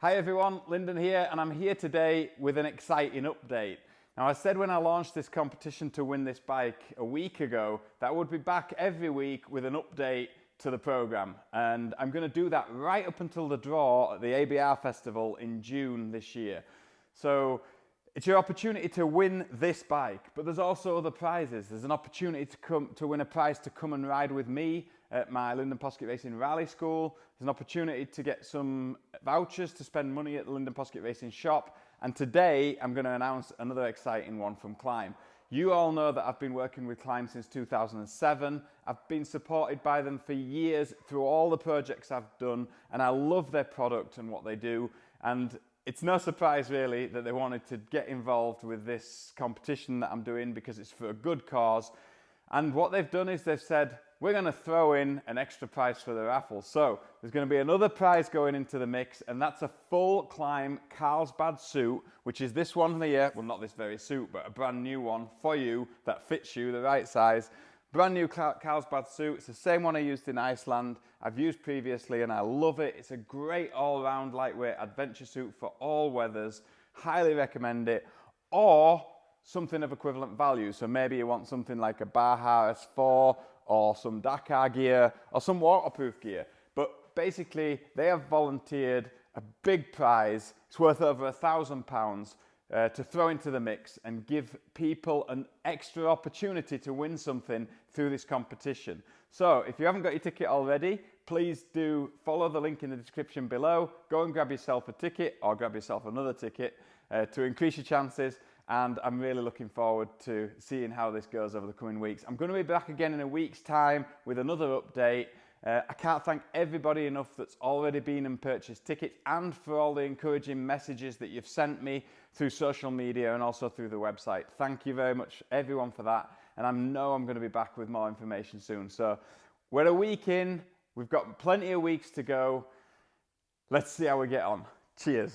Hi everyone, Lyndon here, and I'm here today with an exciting update. Now, I said when I launched this competition to win this bike a week ago that I would be back every week with an update to the program, and I'm going to do that right up until the draw at the ABR Festival in June this year. So it's your opportunity to win this bike, but there's also other prizes. There's an opportunity to win a prize to come and ride with me at my Linden Posket Racing Rally School. There's an opportunity to get some vouchers to spend money at the Linden Posket Racing shop. And today I'm going to announce another exciting one from Klim. You all know that I've been working with Klim since 2007. I've been supported by them for years through all the projects I've done, and I love their product and what they do. And it's no surprise really that they wanted to get involved with this competition that I'm doing because it's for a good cause. And what they've done is they've said, we're going to throw in an extra prize for the raffle. So there's going to be another prize going into the mix, and that's a full Klim Carlsbad suit, which is this one here. Well, not this very suit, but a brand new one for you that fits you the right size. Brand new Carlsbad suit. It's the same one I used in Iceland. I've used previously and I love it. It's a great all-round lightweight adventure suit for all weathers. Highly recommend it. Or something of equivalent value. So maybe you want something like a Baja S4 or some Dakar gear or some waterproof gear. But basically they have volunteered a big prize. It's worth over £1,000 to throw into the mix and give people an extra opportunity to win something through this competition. So if you haven't got your ticket already, please do follow the link in the description below. Go and grab yourself a ticket or grab yourself another ticket to increase your chances. And I'm really looking forward to seeing how this goes over the coming weeks. I'm going to be back again in a week's time with another update. I can't thank everybody enough that's already been and purchased tickets, and for all the encouraging messages that you've sent me through social media and also through the website. Thank you very much everyone for that, and I know I'm going to be back with more information soon. So we're a week in, we've got plenty of weeks to go. Let's see how we get on. Cheers.